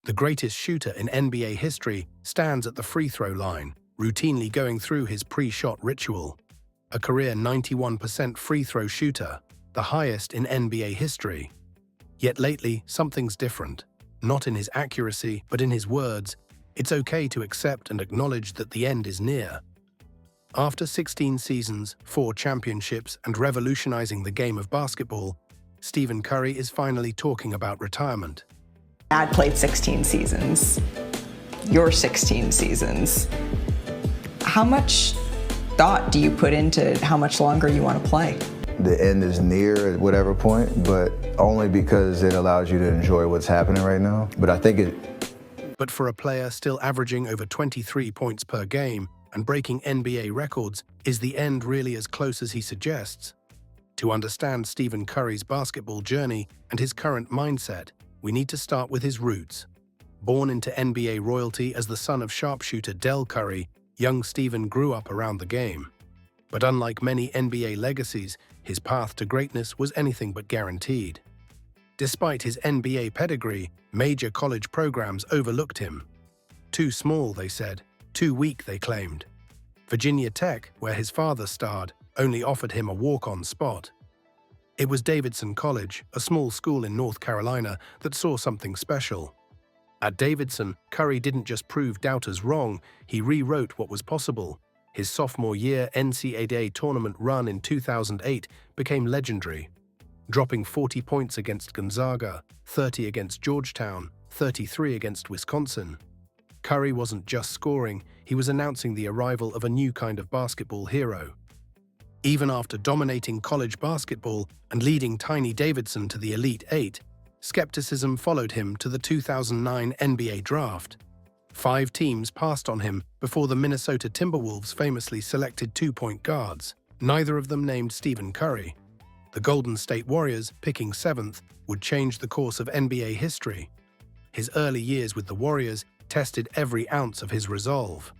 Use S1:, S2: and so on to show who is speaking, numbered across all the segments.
S1: The greatest shooter in NBA history stands at the free throw line, routinely going through his pre-shot ritual. A career 91% free throw shooter, the highest in NBA history. Yet lately, something's different. Not in his accuracy, but in his words. It's okay to accept and acknowledge that the end is near. After 16 seasons, 4 championships, and revolutionizing the game of basketball, Stephen Curry is finally talking about retirement.
S2: Dad played 16 seasons. You're 16 seasons. How much thought do you put into how much longer you want to play?
S3: The end is near at whatever point, but only because it allows you to enjoy what's happening right now. But I think
S1: But for a player still averaging over 23 points per game and breaking NBA records, is the end really as close as he suggests? To understand Stephen Curry's basketball journey and his current mindset, we need to start with his roots. Born into NBA royalty as the son of sharpshooter Del Curry, young Stephen grew up around the game. But unlike many NBA legacies, his path to greatness was anything but guaranteed. Despite his NBA pedigree, major college programs overlooked him. Too small, they said. Too weak, they claimed. Virginia Tech, where his father starred, only offered him a walk-on spot. It was Davidson College, a small school in North Carolina, that saw something special. At Davidson, Curry didn't just prove doubters wrong, he rewrote what was possible. His sophomore year NCAA tournament run in 2008 became legendary, dropping 40 points against Gonzaga, 30 against Georgetown, 33 against Wisconsin. Curry wasn't just scoring, he was announcing the arrival of a new kind of basketball hero. Even after dominating college basketball and leading Tiny Davidson to the Elite Eight, skepticism followed him to the 2009 NBA draft. 5 teams passed on him before the Minnesota Timberwolves famously selected 2-point guards, neither of them named Stephen Curry. The Golden State Warriors, picking 7th, would change the course of NBA history. His early years with the Warriors tested every ounce of his resolve.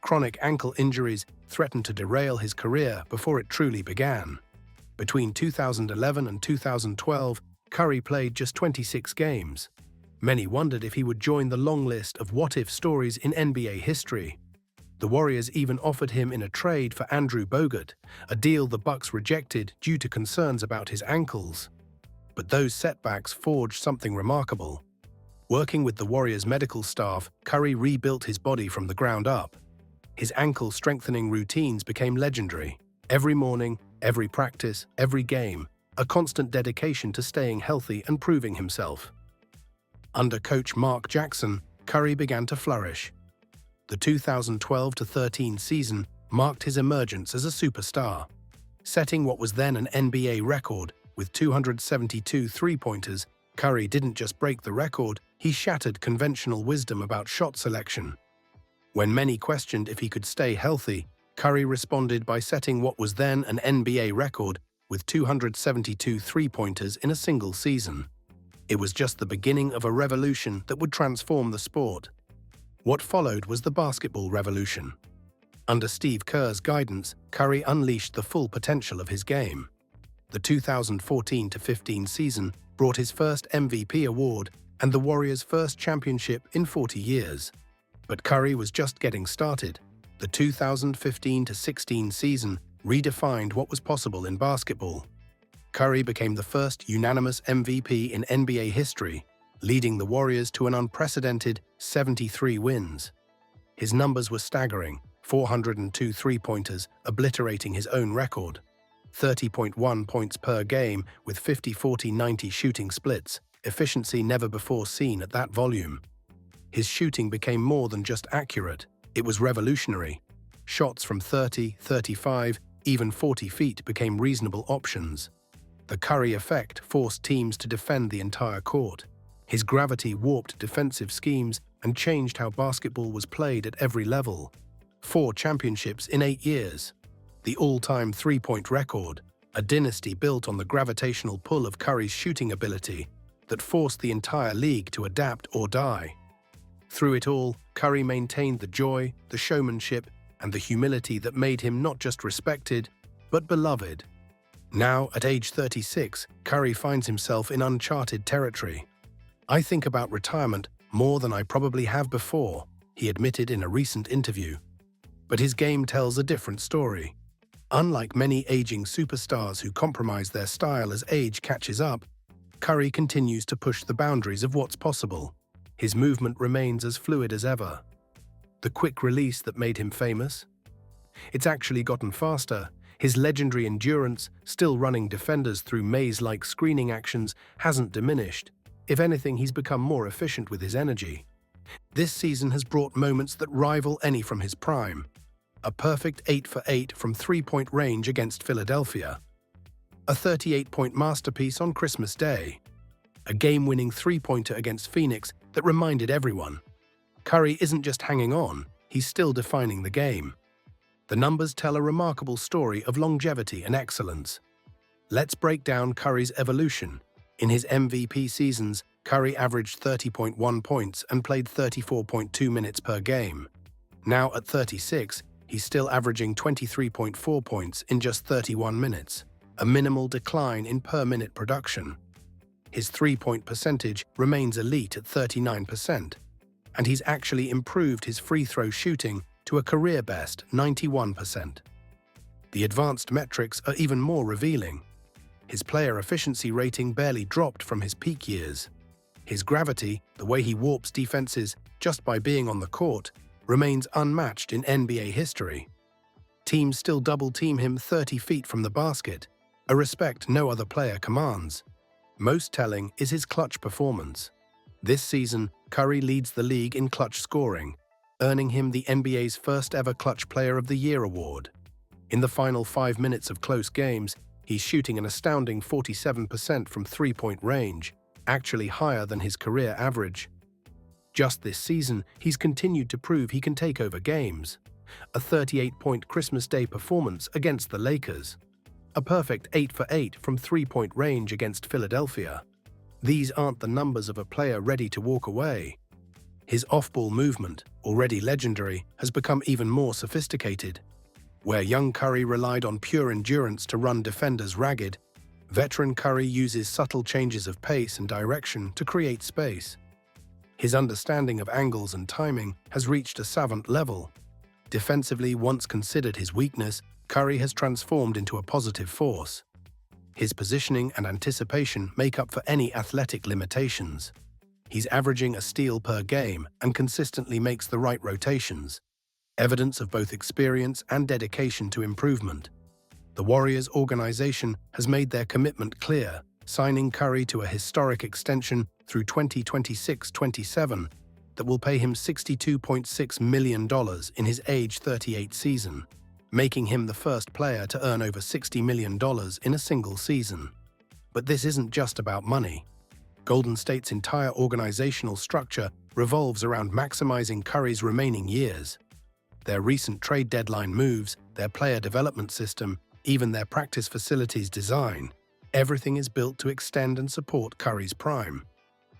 S1: Chronic ankle injuries threatened to derail his career before it truly began. Between 2011 and 2012, Curry played just 26 games. Many wondered if he would join the long list of what-if stories in NBA history. The Warriors even offered him in a trade for Andrew Bogut, a deal the Bucks rejected due to concerns about his ankles. But those setbacks forged something remarkable. Working with the Warriors' medical staff, Curry rebuilt his body from the ground up. His ankle-strengthening routines became legendary. Every morning, every practice, every game, a constant dedication to staying healthy and proving himself. Under coach Mark Jackson, Curry began to flourish. The 2012-13 season marked his emergence as a superstar, setting what was then an NBA record with 272 three-pointers. Curry didn't just break the record, he shattered conventional wisdom about shot selection. When many questioned if he could stay healthy, Curry responded by setting what was then an NBA record with 272 three-pointers in a single season. It was just the beginning of a revolution that would transform the sport. What followed was the basketball revolution. Under Steve Kerr's guidance, Curry unleashed the full potential of his game. The 2014-15 season brought his first MVP award and the Warriors' first championship in 40 years. But Curry was just getting started. The 2015-16 season redefined what was possible in basketball. Curry became the first unanimous MVP in NBA history, leading the Warriors to an unprecedented 73 wins. His numbers were staggering: 402 three-pointers, obliterating his own record, 30.1 points per game with 50-40-90 shooting splits, efficiency never before seen at that volume. His shooting became more than just accurate, it was revolutionary. Shots from 30, 35, even 40 feet became reasonable options. The Curry effect forced teams to defend the entire court. His gravity warped defensive schemes and changed how basketball was played at every level. 4 championships in 8 years. The all-time three-point record, a dynasty built on the gravitational pull of Curry's shooting ability that forced the entire league to adapt or die. Through it all, Curry maintained the joy, the showmanship, and the humility that made him not just respected, but beloved. Now, at age 36, Curry finds himself in uncharted territory. I think about retirement More than I probably have before, he admitted in a recent interview. But his game tells a different story. Unlike many aging superstars who compromise their style as age catches up, Curry continues to push the boundaries of what's possible. His movement remains as fluid as ever. The quick release that made him famous? It's actually gotten faster. His legendary endurance, still running defenders through maze-like screening actions, hasn't diminished. If anything, he's become more efficient with his energy. This season has brought moments that rival any from his prime. A perfect 8 for 8 from three-point range against Philadelphia. A 38-point masterpiece on Christmas Day. A game-winning three-pointer against Phoenix that reminded everyone. Curry isn't just hanging on, he's still defining the game. The numbers tell a remarkable story of longevity and excellence. Let's break down Curry's evolution. In his MVP seasons, Curry averaged 30.1 points and played 34.2 minutes per game. Now at 36, he's still averaging 23.4 points in just 31 minutes, a minimal decline in per-minute production. His three-point percentage remains elite at 39%, and he's actually improved his free-throw shooting to a career-best 91%. The advanced metrics are even more revealing. His player efficiency rating barely dropped from his peak years. His gravity, the way he warps defenses just by being on the court, remains unmatched in NBA history. Teams still double-team him 30 feet from the basket, a respect no other player commands. Most telling is his clutch performance. This season, Curry leads the league in clutch scoring, earning him the NBA's first-ever Clutch Player of the Year award. In the final 5 minutes of close games, he's shooting an astounding 47% from three-point range, actually higher than his career average. Just this season, he's continued to prove he can take over games. A 38-point Christmas Day performance against the Lakers. A perfect 8 for 8 from three-point range against Philadelphia. These aren't the numbers of a player ready to walk away. His off-ball movement, already legendary, has become even more sophisticated. Where young Curry relied on pure endurance to run defenders ragged, veteran Curry uses subtle changes of pace and direction to create space. His understanding of angles and timing has reached a savant level. Defensively, once considered his weakness, Curry has transformed into a positive force. His positioning and anticipation make up for any athletic limitations. He's averaging a steal per game and consistently makes the right rotations. Evidence of both experience and dedication to improvement. The Warriors organization has made their commitment clear, signing Curry to a historic extension through 2026-27 that will pay him $62.6 million in his age 38 season, making him the first player to earn over $60 million in a single season. But this isn't just about money. Golden State's entire organizational structure revolves around maximizing Curry's remaining years. Their recent trade deadline moves, their player development system, even their practice facilities design, everything is built to extend and support Curry's prime.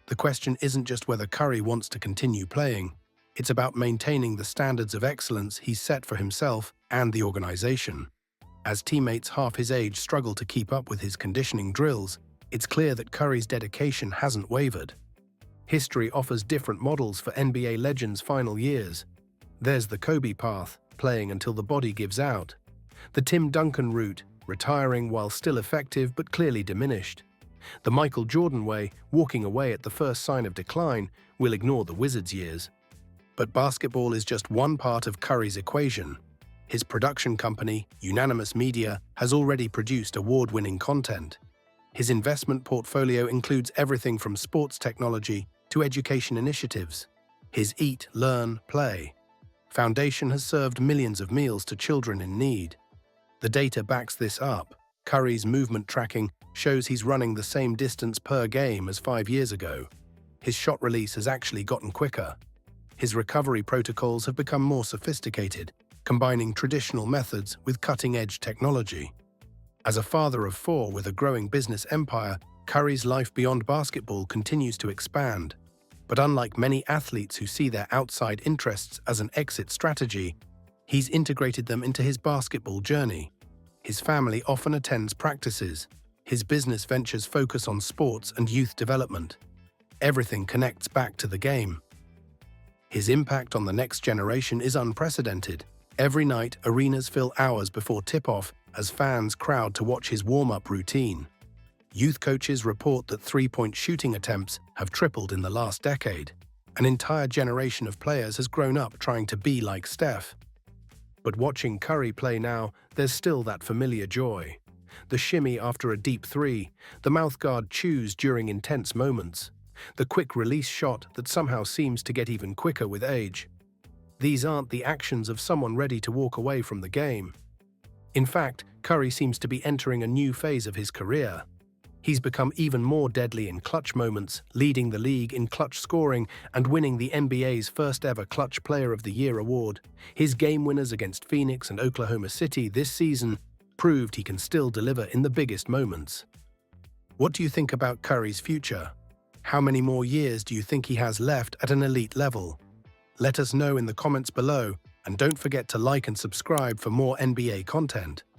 S1: The question isn't just whether Curry wants to continue playing, it's about maintaining the standards of excellence he's set for himself and the organization. As teammates half his age struggle to keep up with his conditioning drills, it's clear that Curry's dedication hasn't wavered. History offers different models for NBA legends' final years. There's the Kobe path, playing until the body gives out. The Tim Duncan route, retiring while still effective but clearly diminished. The Michael Jordan way, walking away at the first sign of decline, will ignore the Wizards' years. But basketball is just one part of Curry's equation. His production company, Unanimous Media, has already produced award-winning content. His investment portfolio includes everything from sports technology to education initiatives. His Eat, Learn, Play foundation has served millions of meals to children in need. The data backs this up. Curry's movement tracking shows he's running the same distance per game as 5 years ago. His shot release has actually gotten quicker. His recovery protocols have become more sophisticated, combining traditional methods with cutting-edge technology. As a father of 4 with a growing business empire, Curry's life beyond basketball continues to expand. But unlike many athletes who see their outside interests as an exit strategy, he's integrated them into his basketball journey. His family often attends practices. His business ventures focus on sports and youth development. Everything connects back to the game. His impact on the next generation is unprecedented. Every night, arenas fill hours before tip-off as fans crowd to watch his warm-up routine. Youth coaches report that three-point shooting attempts have tripled in the last decade. An entire generation of players has grown up trying to be like Steph. But watching Curry play now, there's still that familiar joy. The shimmy after a deep three, the mouthguard chews during intense moments, the quick release shot that somehow seems to get even quicker with age. These aren't the actions of someone ready to walk away from the game. In fact, Curry seems to be entering a new phase of his career. He's become even more deadly in clutch moments, leading the league in clutch scoring and winning the NBA's first-ever Clutch Player of the Year award. His game winners against Phoenix and Oklahoma City this season proved he can still deliver in the biggest moments. What do you think about Curry's future? How many more years do you think he has left at an elite level? Let us know in the comments below, and don't forget to like and subscribe for more NBA content.